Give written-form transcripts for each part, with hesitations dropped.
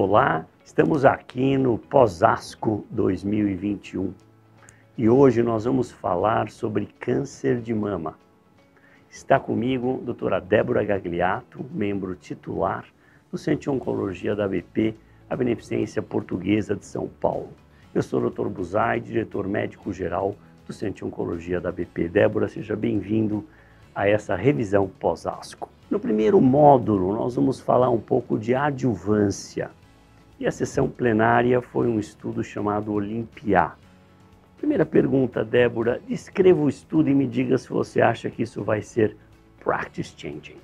Olá, estamos aqui no Pós-ASCO 2021 e hoje nós vamos falar sobre câncer de mama. Está comigo a doutora Débora Gagliato, membro titular do Centro de Oncologia da ABP, a Beneficência Portuguesa de São Paulo. Eu sou o Dr. Buzai, diretor médico-geral do Centro de Oncologia da ABP. Débora, seja bem-vindo a essa revisão pós-ASCO. No primeiro módulo, nós vamos falar um pouco de adjuvância. E a sessão plenária foi um estudo chamado Olympia. Primeira pergunta, Débora, descreva o estudo e me diga se você acha que isso vai ser practice changing.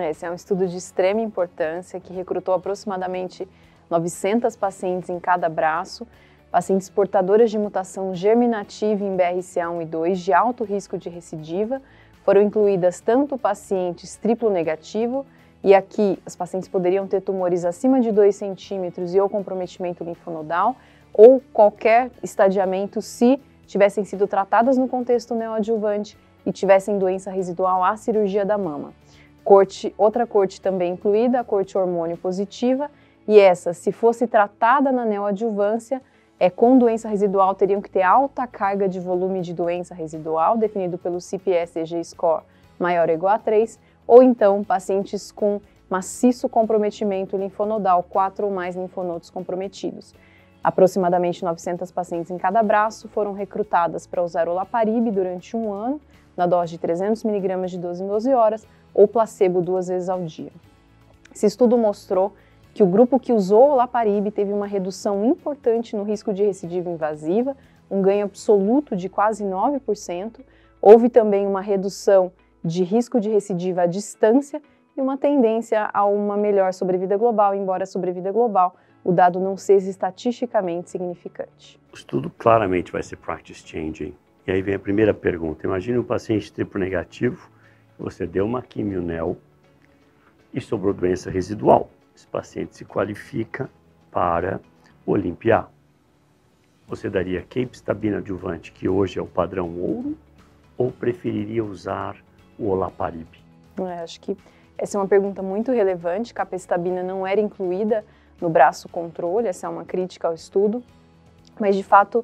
Esse é um estudo de extrema importância que recrutou aproximadamente 900 pacientes em cada braço, pacientes portadoras de mutação germinativa em BRCA1 e 2 de alto risco de recidiva. Foram incluídas tanto pacientes triplo negativo, e aqui os pacientes poderiam ter tumores acima de 2 centímetros e ou comprometimento linfonodal, ou qualquer estadiamento se tivessem sido tratadas no contexto neoadjuvante e tivessem doença residual à cirurgia da mama. Outra corte também incluída, a corte hormônio positiva, e essa, se fosse tratada na neoadjuvância, com doença residual, teriam que ter alta carga de volume de doença residual, definido pelo CPS-EG score maior ou igual a 3, ou então pacientes com maciço comprometimento linfonodal, 4 ou mais linfonodos comprometidos. Aproximadamente 900 pacientes em cada braço foram recrutadas para usar olaparib durante 1 ano, na dose de 300 mg de 12 em 12 horas, ou placebo 2 vezes ao dia. Esse estudo mostrou que o grupo que usou olaparib teve uma redução importante no risco de recidiva invasiva, um ganho absoluto de quase 9%, houve também uma redução de risco de recidiva à distância e uma tendência a uma melhor sobrevida global, embora a sobrevida global o dado não seja estatisticamente significante. O estudo claramente vai ser practice changing. E aí vem a primeira pergunta. Imagine um paciente triplo negativo, você deu uma quimio-nel e sobrou doença residual. Esse paciente se qualifica para o Olympia. Você daria capecitabina adjuvante, que hoje é o padrão ouro, ou preferiria usar o olaparib? Acho que essa é uma pergunta muito relevante. Capecitabina não era incluída no braço controle, essa é uma crítica ao estudo, mas de fato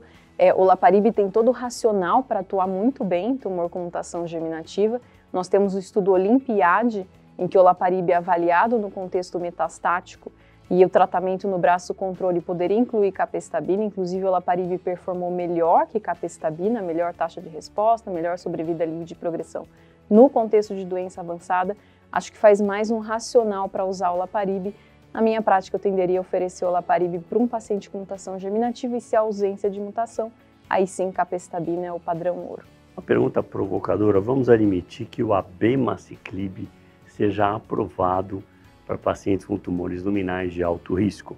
o olaparib tem todo o racional para atuar muito bem em tumor com mutação germinativa. Nós temos o estudo Olympiade, em que o olaparib é avaliado no contexto metastático e o tratamento no braço controle poderia incluir capecitabina, inclusive o olaparib performou melhor que capecitabina, melhor taxa de resposta, melhor sobrevida livre de progressão. No contexto de doença avançada, acho que faz mais um racional para usar o olaparib. Na minha prática, eu tenderia a oferecer o olaparib para um paciente com mutação germinativa e se há ausência de mutação, aí sim capecitabina é o padrão ouro. Uma pergunta provocadora, vamos admitir que o abemaciclib seja aprovado para pacientes com tumores luminais de alto risco.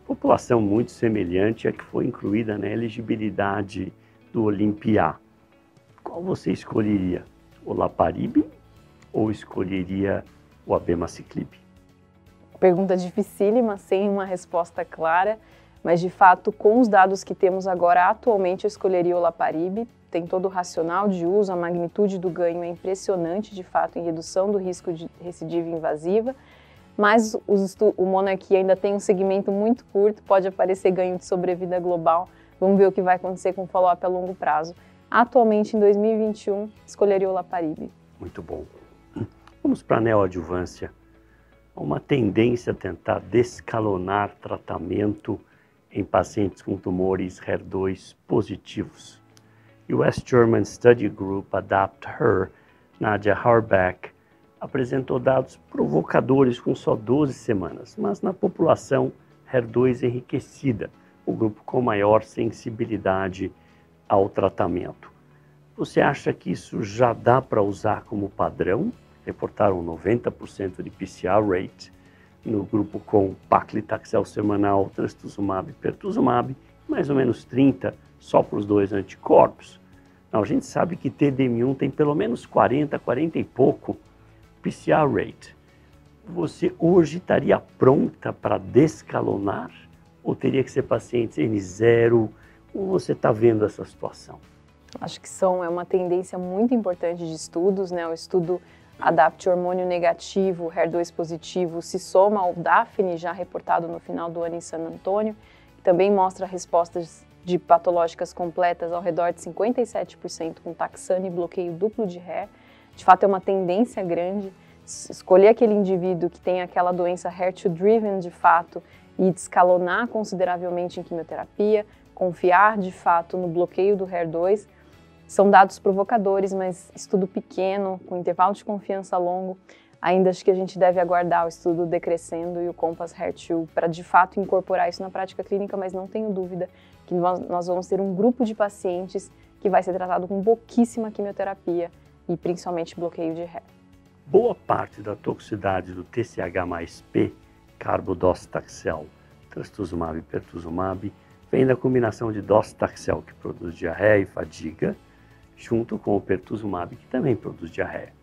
População muito semelhante à que foi incluída na elegibilidade do Olympia. Qual você escolheria? O olaparib ou escolheria o abemaciclib? Pergunta dificílima, sem uma resposta clara, mas de fato, com os dados que temos agora, atualmente eu escolheria o olaparib. Tem todo o racional de uso, a magnitude do ganho é impressionante, de fato, em redução do risco de recidiva invasiva, mas o Monarquia ainda tem um segmento muito curto, pode aparecer ganho de sobrevida global. Vamos ver o que vai acontecer com o follow-up a longo prazo. Atualmente, em 2021, escolheria o olaparib. Muito bom. Vamos para a neoadjuvância. Há uma tendência a tentar descalonar tratamento em pacientes com tumores HER2 positivos. E o West German Study Group ADAPT-HER, Nadia Harbeck, apresentou dados provocadores com só 12 semanas, mas na população HER2 enriquecida, o grupo com maior sensibilidade ao tratamento. Você acha que isso já dá para usar como padrão? Reportaram 90% de PCR rate no grupo com paclitaxel semanal, trastuzumab e pertuzumab, mais ou menos 30% só para os 2 anticorpos. Não, a gente sabe que TDM1 tem pelo menos 40 e pouco PCR rate. Você hoje estaria pronta para descalonar? Ou teria que ser pacientes N0? Como você está vendo essa situação? Acho que é uma tendência muito importante de estudos, né? O estudo ADAPT hormônio negativo, HER2 positivo, se soma ao DAFNE, já reportado no final do ano em San Antônio, que também mostra respostas de patológicas completas ao redor de 57% com taxane e bloqueio duplo de HER. De fato, é uma tendência grande. Escolher aquele indivíduo que tem aquela doença HER2-driven de fato e escalonar consideravelmente em quimioterapia, confiar de fato no bloqueio do HER2, são dados provocadores, mas estudo pequeno, com intervalo de confiança longo, ainda acho que a gente deve aguardar o estudo decrescendo e o Compass HER2 para de fato incorporar isso na prática clínica, mas não tenho dúvida que nós vamos ter um grupo de pacientes que vai ser tratado com pouquíssima quimioterapia e principalmente bloqueio de HER. Boa parte da toxicidade do TCH+P, carbodocetaxel, trastuzumab e pertuzumab, vem da combinação de docetaxel, que produz diarreia e fadiga, junto com o pertuzumab, que também produz diarreia.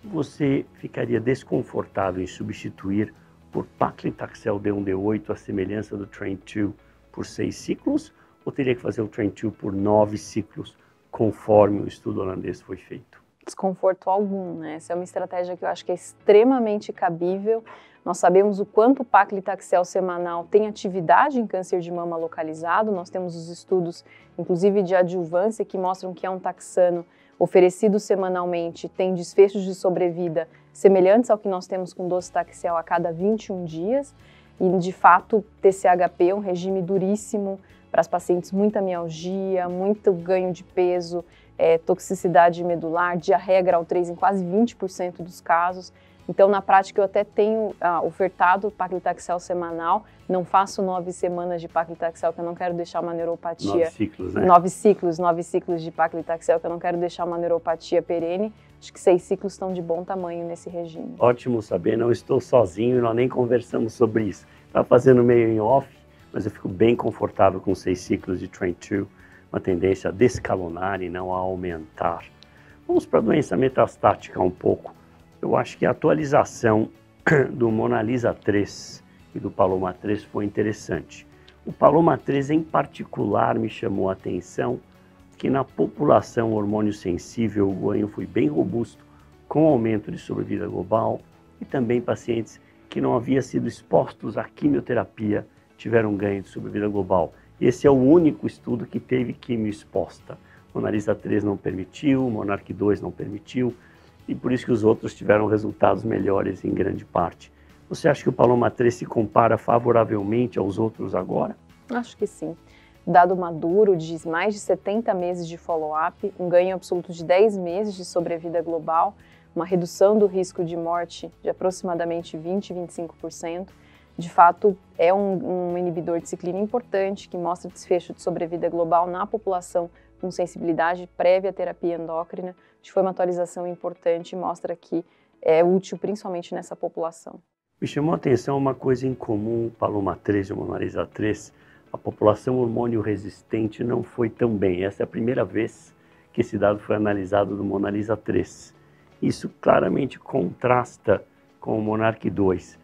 Você ficaria desconfortável em substituir por paclitaxel D1D8 a semelhança do TRAIN2 por 6 ciclos, ou teria que fazer o TRAIN2 por 9 ciclos, conforme o estudo holandês foi feito? Desconforto algum, né? Essa é uma estratégia que eu acho que é extremamente cabível. Nós sabemos o quanto o paclitaxel semanal tem atividade em câncer de mama localizado. Nós temos os estudos, inclusive de adjuvância, que mostram que é um taxano oferecido semanalmente, tem desfechos de sobrevida semelhantes ao que nós temos com docetaxel a cada 21 dias. E, de fato, TCHP é um regime duríssimo para as pacientes, muita mialgia, muito ganho de peso, toxicidade medular, diarreia grau 3 em quase 20% dos casos. Então, na prática, eu até tenho ofertado paclitaxel semanal, não faço 9 semanas de paclitaxel, que eu não quero deixar uma neuropatia... 9 ciclos, né? 9 ciclos de paclitaxel, que eu não quero deixar uma neuropatia perene. Acho que 6 ciclos estão de bom tamanho nesse regime. Ótimo saber, não estou sozinho, nós nem conversamos sobre isso. Estava fazendo meio em off, mas eu fico bem confortável com 6 ciclos de TRAIN2, uma tendência a descalonar e não a aumentar. Vamos para a doença metastática um pouco. Eu acho que a atualização do Monalisa 3 e do Paloma 3 foi interessante. O Paloma 3 em particular me chamou a atenção que na população hormônio sensível o ganho foi bem robusto, com aumento de sobrevida global, e também pacientes que não haviam sido expostos à quimioterapia tiveram ganho de sobrevida global. Esse é o único estudo que teve quimio exposta. Monalisa 3 não permitiu, Monarch 2 não permitiu, e por isso que os outros tiveram resultados melhores em grande parte. Você acha que o Paloma 3 se compara favoravelmente aos outros agora? Acho que sim. Dado maduro de mais de 70 meses de follow-up, um ganho absoluto de 10 meses de sobrevida global, uma redução do risco de morte de aproximadamente 20 a 25%. De fato, é um inibidor de ciclina importante que mostra desfecho de sobrevida global na população com sensibilidade prévia à terapia endócrina. Foi uma atualização importante e mostra que é útil principalmente nessa população. Me chamou a atenção uma coisa em comum, Paloma 3 e Monalisa 3, a população hormônio resistente não foi tão bem. Essa é a primeira vez que esse dado foi analisado no Monalisa 3. Isso claramente contrasta com o Monarch 2.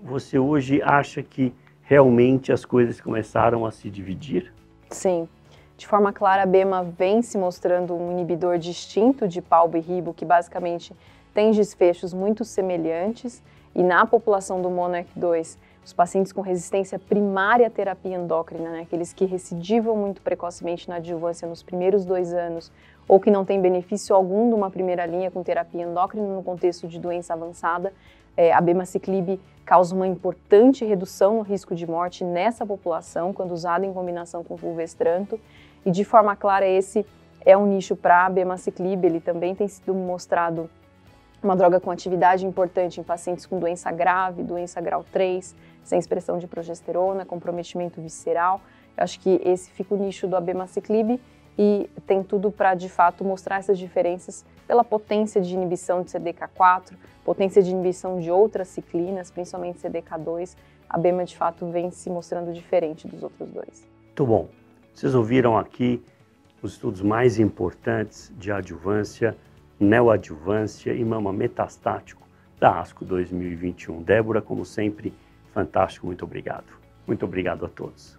Você hoje acha que realmente as coisas começaram a se dividir? Sim. De forma clara, a BEMA vem se mostrando um inibidor distinto de palbo e ribo, que basicamente tem desfechos muito semelhantes, e na população do Monarch 2, os pacientes com resistência primária à terapia endócrina, né, aqueles que recidivam muito precocemente na adjuvância nos primeiros 2 anos, ou que não têm benefício algum de uma primeira linha com terapia endócrina no contexto de doença avançada, a abemaciclib causa uma importante redução no risco de morte nessa população, quando usado em combinação com fulvestranto, e de forma clara esse é um nicho para a abemaciclib. Ele também tem sido mostrado uma droga com atividade importante em pacientes com doença grave, doença grau 3, sem expressão de progesterona, comprometimento visceral. Eu acho que esse fica o nicho do abemaciclib e tem tudo para, de fato, mostrar essas diferenças pela potência de inibição de CDK4, potência de inibição de outras ciclinas, principalmente CDK2. A BEMA, de fato, vem se mostrando diferente dos outros dois. Muito bom. Vocês ouviram aqui os estudos mais importantes de adjuvância, neoadjuvância e mama metastático da ASCO 2021. Débora, como sempre, fantástico, muito obrigado. Muito obrigado a todos.